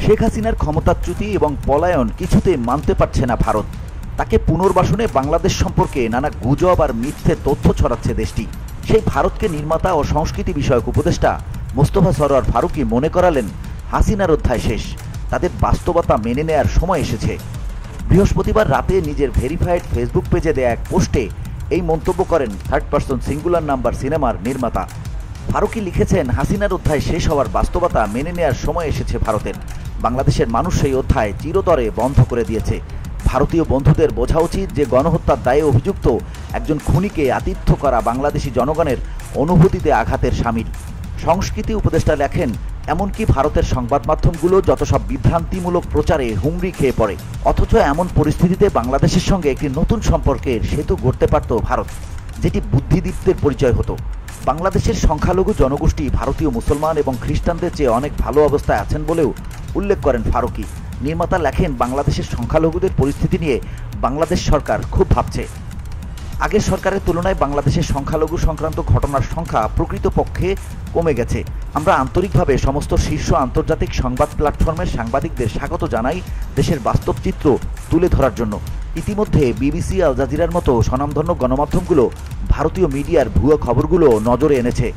শেখ হাসিনার ক্ষমতাচ্যুতি এবং পলায়ন কিছুতেই মানতে পারছে না ভারত। তাকে পুনর্বাসনে বাংলাদেশ সম্পর্কে নানা গুজব আর মিথ্যে তথ্য ছড়াচ্ছে দেশটি। সেই ভারতকে নির্মাতা ও সংস্কৃতি বিষয়ক উপদেষ্টা মোস্তফা সরোয়ার ফারুকী মনে করালেন, হাসিনার অধ্যায় শেষ, তাদের বাস্তবতা মেনে নেয়ার সময় এসেছে। বৃহস্পতিবার রাতে নিজের ভেরিফাইড ফেসবুক পেজে দেয়া এক পোস্টে এই মন্তব্য করেন থার্ড পারসন সিঙ্গুলার নাম্বার সিনেমার নির্মাতা। ফারুকী লিখেছেন, হাসিনার অধ্যায় শেষ হওয়ার বাস্তবতা মেনে নেয়ার সময় এসেছে ভারতের। বাংলাদেশের মানুষ সেই অধ্যায় চিরতরে বন্ধ করে দিয়েছে। ভারতীয় বন্ধুদের বোঝা উচিত যে গণহত্যার দায়ে অভিযুক্ত একজন খুনিকে আতিথ্য করা বাংলাদেশি জনগণের অনুভূতিতে আঘাতের শামিল। সংস্কৃতি উপদেষ্টা লেখেন, এমনকি ভারতের সংবাদ মাধ্যমগুলো যত সব বিভ্রান্তিমূলক প্রচারে হুমড়ি খেয়ে পড়ে, অথচ এমন পরিস্থিতিতে বাংলাদেশের সঙ্গে একটি নতুন সম্পর্কের সেতু গড়তে পারত ভারত, যেটি বুদ্ধিদীপ্তের পরিচয় হতো। বাংলাদেশের সংখ্যালঘু জনগোষ্ঠী ভারতীয় মুসলমান এবং খ্রিস্টানদের চেয়ে অনেক ভালো অবস্থায় আছেন বলেও উল্লেখ করেন ফারুকী। নির্মাতা লেখেন, বাংলাদেশের সংখ্যালঘুদের পরিস্থিতি নিয়ে বাংলাদেশ সরকার খুব ভাবছে। আগের সরকারের তুলনায় বাংলাদেশের সংখ্যালঘু সংক্রান্ত ঘটনার সংখ্যা প্রকৃতপক্ষে কমে গেছে। আমরা আন্তরিকভাবে সমস্ত শীর্ষ আন্তর্জাতিক সংবাদ প্ল্যাটফর্মের সাংবাদিকদের স্বাগত জানাই দেশের বাস্তব চিত্র তুলে ধরার জন্য। ইতিমধ্যে বিবিসি, আল জাজিরার মতো স্বনামধন্য গণমাধ্যমগুলো ভারতীয় মিডিয়ার ভুয়া খবরগুলো নজরে এনেছে।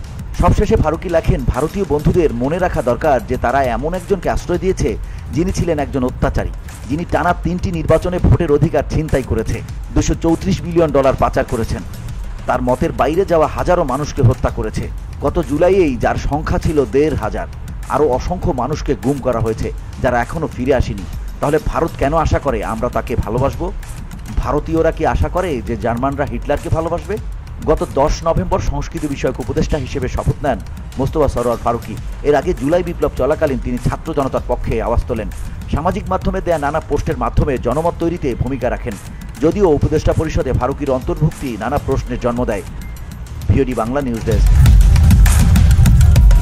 সবশেষে ফারুকী লেখেন, ভারতীয় বন্ধুদের মনে রাখা দরকার যে তারা এমন একজনকে আশ্রয় দিয়েছে যিনি ছিলেন একজন অত্যাচারী, যিনি টানা 3টি নির্বাচনে ভোটের অধিকার ছিনতাই করেছে, $234 বিলিয়ন পাচার করেছেন, তার মতের বাইরে যাওয়া হাজারো মানুষকে হত্যা করেছে। গত জুলাইয়েই যার সংখ্যা ছিল 1,500, আরও অসংখ্য মানুষকে গুম করা হয়েছে যারা এখনও ফিরে আসেনি। তাহলে ভারত কেন আশা করে আমরা তাকে ভালোবাসবো? ভারতীয়রা কি আশা করে যে জার্মানরা হিটলারকে ভালোবাসবে? গত 10 নভেম্বর সংস্কৃতি বিষয়ক উপদেষ্টা হিসেবে শপথ নেন মোস্তফা সরোয়ার ফারুকী। এর আগে জুলাই বিপ্লব চলাকালীন তিনি ছাত্র জনতার পক্ষে আওয়াজ তোলেন। সামাজিক মাধ্যমে দেয়া নানা পোস্টের মাধ্যমে জনমত তৈরিতে ভূমিকা রাখেন। যদিও উপদেষ্টা পরিষদে ফারুকীর অন্তর্ভুক্তি নানা প্রশ্নের জন্ম দেয়। VOD Bangla news desk.